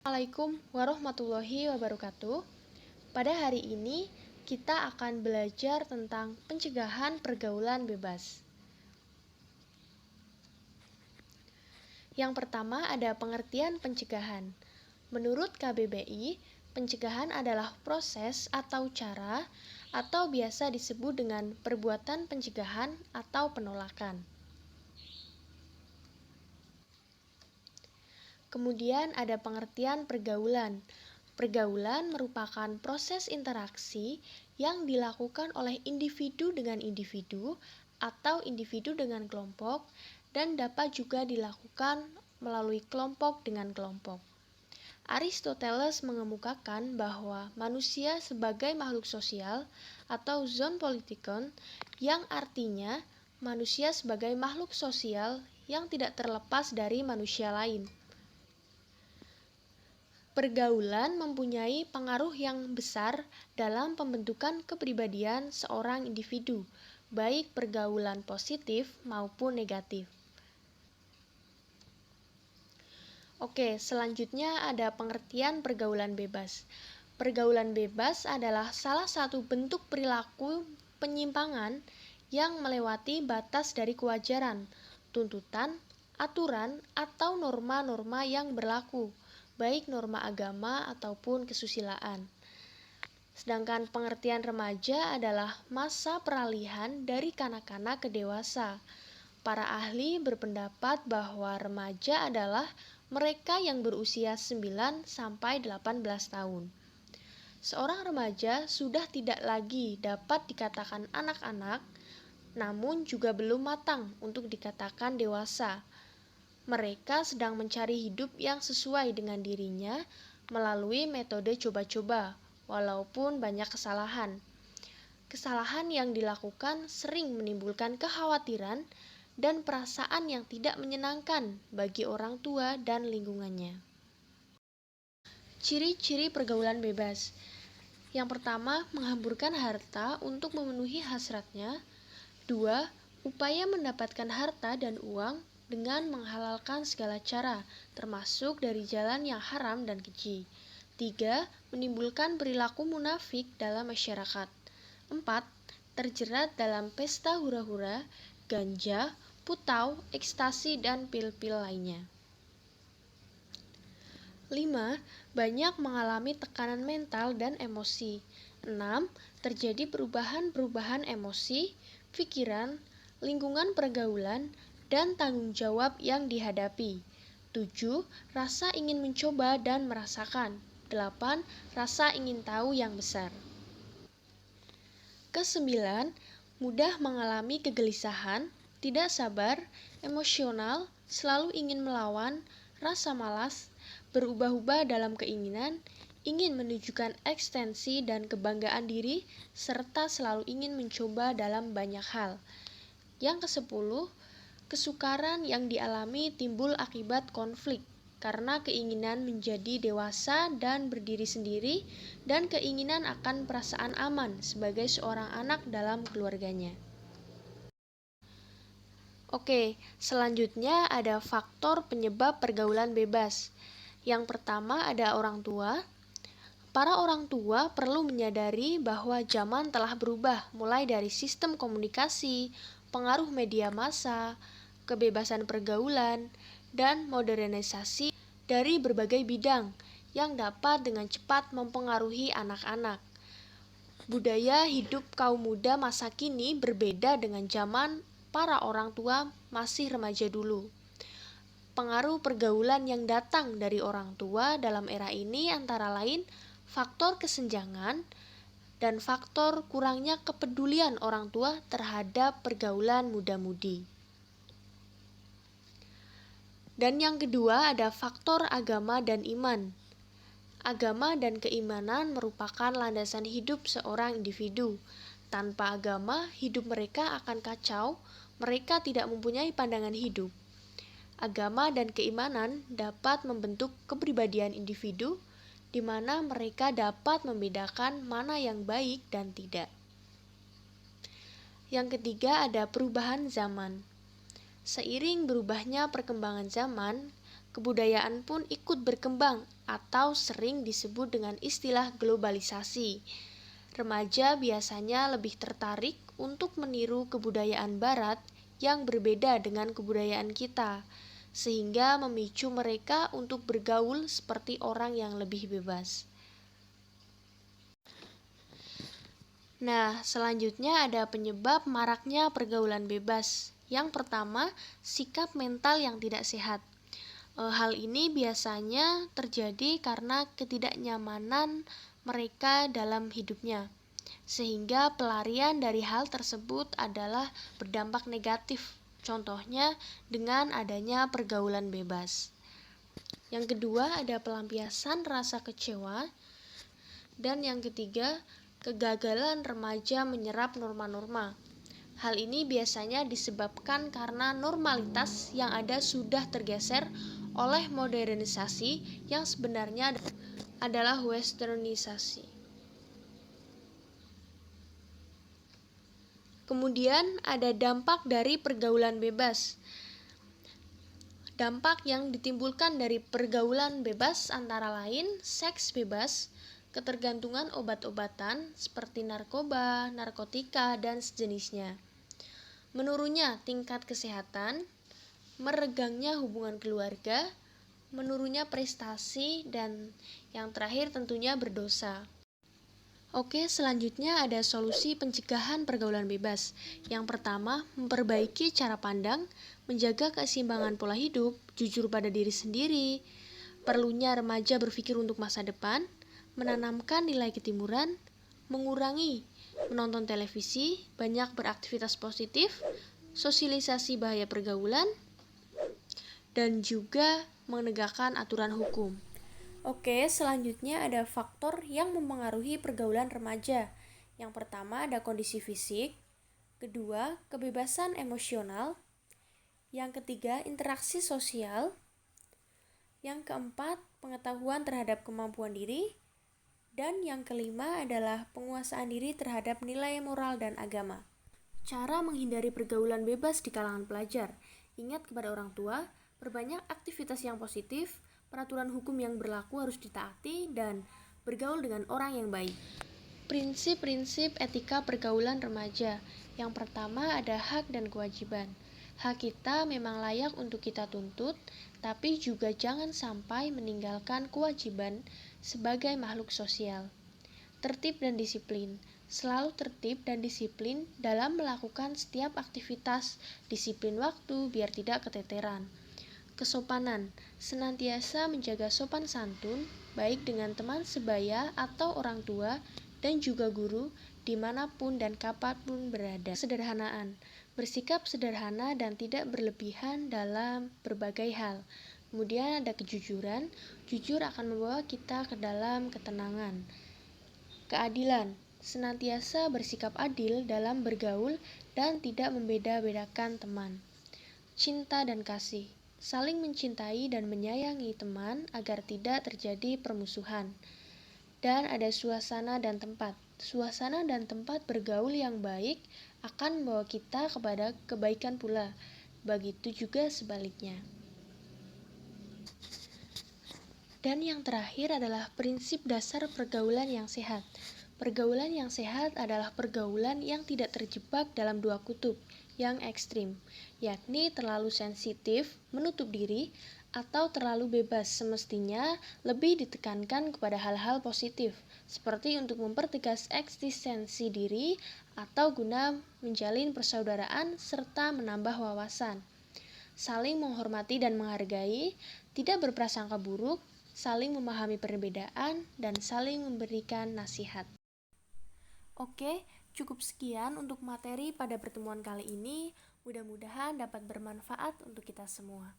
Assalamualaikum warahmatullahi wabarakatuh. Pada hari ini kita akan belajar tentang pencegahan pergaulan bebas. Yang pertama ada pengertian pencegahan. Menurut KBBI, pencegahan adalah proses atau cara atau biasa disebut dengan perbuatan pencegahan atau penolakan. Kemudian ada pengertian pergaulan. Pergaulan merupakan proses interaksi yang dilakukan oleh individu dengan individu atau individu dengan kelompok dan dapat juga dilakukan melalui kelompok dengan kelompok. Aristoteles mengemukakan bahwa manusia sebagai makhluk sosial atau zoon politikon yang artinya manusia sebagai makhluk sosial yang tidak terlepas dari manusia lain. Pergaulan mempunyai pengaruh yang besar dalam pembentukan kepribadian seorang individu, baik pergaulan positif maupun negatif. Oke, selanjutnya ada pengertian pergaulan bebas. Pergaulan bebas adalah salah satu bentuk perilaku penyimpangan yang melewati batas dari kewajaran, tuntutan, aturan, atau norma-norma yang berlaku, baik norma agama ataupun kesusilaan. Sedangkan pengertian remaja adalah masa peralihan dari kanak-kanak ke dewasa. Para ahli berpendapat bahwa remaja adalah mereka yang berusia 9 sampai 18 tahun. Seorang remaja sudah tidak lagi dapat dikatakan anak-anak, namun juga belum matang untuk dikatakan dewasa. Mereka sedang mencari hidup yang sesuai dengan dirinya melalui metode coba-coba, walaupun banyak kesalahan. Kesalahan yang dilakukan sering menimbulkan kekhawatiran dan perasaan yang tidak menyenangkan bagi orang tua dan lingkungannya. Ciri-ciri pergaulan bebas. Yang pertama, menghamburkan harta untuk memenuhi hasratnya. 2. Upaya mendapatkan harta dan uang dengan menghalalkan segala cara, termasuk dari jalan yang haram dan keji. 3. Menimbulkan perilaku munafik dalam masyarakat. 4. Terjerat dalam pesta hura-hura, ganja, putau, ekstasi, dan pil-pil lainnya. 5. Banyak mengalami tekanan mental dan emosi. 6. Terjadi perubahan-perubahan emosi, pikiran, lingkungan pergaulan, dan tanggung jawab yang dihadapi. 7. Rasa ingin mencoba dan merasakan. 8. Rasa ingin tahu yang besar. Ke-9. Mudah mengalami kegelisahan, tidak sabar, emosional, selalu ingin melawan, rasa malas, berubah-ubah dalam keinginan, ingin menunjukkan ekstensi dan kebanggaan diri, serta selalu ingin mencoba dalam banyak hal. Yang ke-10, kesukaran yang dialami timbul akibat konflik karena keinginan menjadi dewasa dan berdiri sendiri dan keinginan akan perasaan aman sebagai seorang anak dalam keluarganya. Oke, selanjutnya ada faktor penyebab pergaulan bebas. Yang pertama ada orang tua. Para orang tua perlu menyadari bahwa zaman telah berubah mulai dari sistem komunikasi, pengaruh media massa, kebebasan pergaulan, dan modernisasi dari berbagai bidang yang dapat dengan cepat mempengaruhi anak-anak. Budaya hidup kaum muda masa kini berbeda dengan zaman para orang tua masih remaja dulu. Pengaruh pergaulan yang datang dari orang tua dalam era ini antara lain faktor kesenjangan dan faktor kurangnya kepedulian orang tua terhadap pergaulan muda-mudi. Dan yang kedua ada faktor agama dan iman. Agama dan keimanan merupakan landasan hidup seorang individu. Tanpa agama, hidup mereka akan kacau, mereka tidak mempunyai pandangan hidup. Agama dan keimanan dapat membentuk kepribadian individu, di mana mereka dapat membedakan mana yang baik dan tidak. Yang ketiga ada perubahan zaman. Seiring berubahnya perkembangan zaman, kebudayaan pun ikut berkembang atau sering disebut dengan istilah globalisasi. Remaja biasanya lebih tertarik untuk meniru kebudayaan barat yang berbeda dengan kebudayaan kita, sehingga memicu mereka untuk bergaul seperti orang yang lebih bebas. Nah, selanjutnya ada penyebab maraknya pergaulan bebas. Yang pertama, sikap mental yang tidak sehat. Hal ini biasanya terjadi karena ketidaknyamanan mereka dalam hidupnya, sehingga pelarian dari hal tersebut adalah berdampak negatif. Contohnya dengan adanya pergaulan bebas. Yang kedua ada pelampiasan rasa kecewa. Dan yang ketiga, kegagalan remaja menyerap norma-norma. Hal ini biasanya disebabkan karena normalitas yang ada sudah tergeser oleh modernisasi yang sebenarnya adalah westernisasi. Kemudian ada dampak dari pergaulan bebas. Dampak yang ditimbulkan dari pergaulan bebas antara lain seks bebas, ketergantungan obat-obatan seperti narkoba, narkotika, dan sejenisnya. Menurunnya tingkat kesehatan, meregangnya hubungan keluarga, menurunnya prestasi, dan yang terakhir tentunya berdosa. Oke, selanjutnya ada solusi pencegahan pergaulan bebas. Yang pertama, memperbaiki cara pandang, menjaga keseimbangan pola hidup, jujur pada diri sendiri, perlunya remaja berpikir untuk masa depan, menanamkan nilai ketimuran, mengurangi menonton televisi, banyak beraktivitas positif, sosialisasi bahaya pergaulan, dan juga menegakkan aturan hukum. Oke, selanjutnya ada faktor yang mempengaruhi pergaulan remaja. Yang pertama ada kondisi fisik, kedua kebebasan emosional, yang ketiga interaksi sosial, yang keempat pengetahuan terhadap kemampuan diri, dan yang kelima adalah penguasaan diri terhadap nilai moral dan agama. Cara menghindari pergaulan bebas di kalangan pelajar. Ingat kepada orang tua, perbanyak aktivitas yang positif, peraturan hukum yang berlaku harus ditaati, dan bergaul dengan orang yang baik. Prinsip-prinsip etika pergaulan remaja. Yang pertama ada hak dan kewajiban. Hak kita memang layak untuk kita tuntut, tapi juga jangan sampai meninggalkan kewajiban sebagai makhluk sosial. Tertib dan disiplin. Selalu tertib dan disiplin dalam melakukan setiap aktivitas, disiplin waktu biar tidak keteteran. Kesopanan. Senantiasa menjaga sopan santun, baik dengan teman sebaya atau orang tua, dan juga guru, dimanapun dan kapanpun berada. Kesederhanaan. Bersikap sederhana dan tidak berlebihan dalam berbagai hal. Kemudian ada kejujuran. Jujur akan membawa kita ke dalam ketenangan. Keadilan. Senantiasa bersikap adil dalam bergaul dan tidak membeda-bedakan teman. Cinta dan kasih. Saling mencintai dan menyayangi teman agar tidak terjadi permusuhan. Dan ada suasana dan tempat. Suasana dan tempat bergaul yang baik akan membawa kita kepada kebaikan pula. Begitu juga sebaliknya. Dan yang terakhir adalah prinsip dasar pergaulan yang sehat. Pergaulan yang sehat adalah pergaulan yang tidak terjebak dalam dua kutub yang ekstrim, yakni terlalu sensitif, menutup diri, atau terlalu bebas. Semestinya lebih ditekankan kepada hal-hal positif, seperti untuk mempertegas eksistensi diri atau guna menjalin persaudaraan serta menambah wawasan. Saling menghormati dan menghargai, tidak berprasangka buruk, saling memahami perbedaan, dan saling memberikan nasihat. Oke, cukup sekian untuk materi pada pertemuan kali ini. Mudah-mudahan dapat bermanfaat untuk kita semua.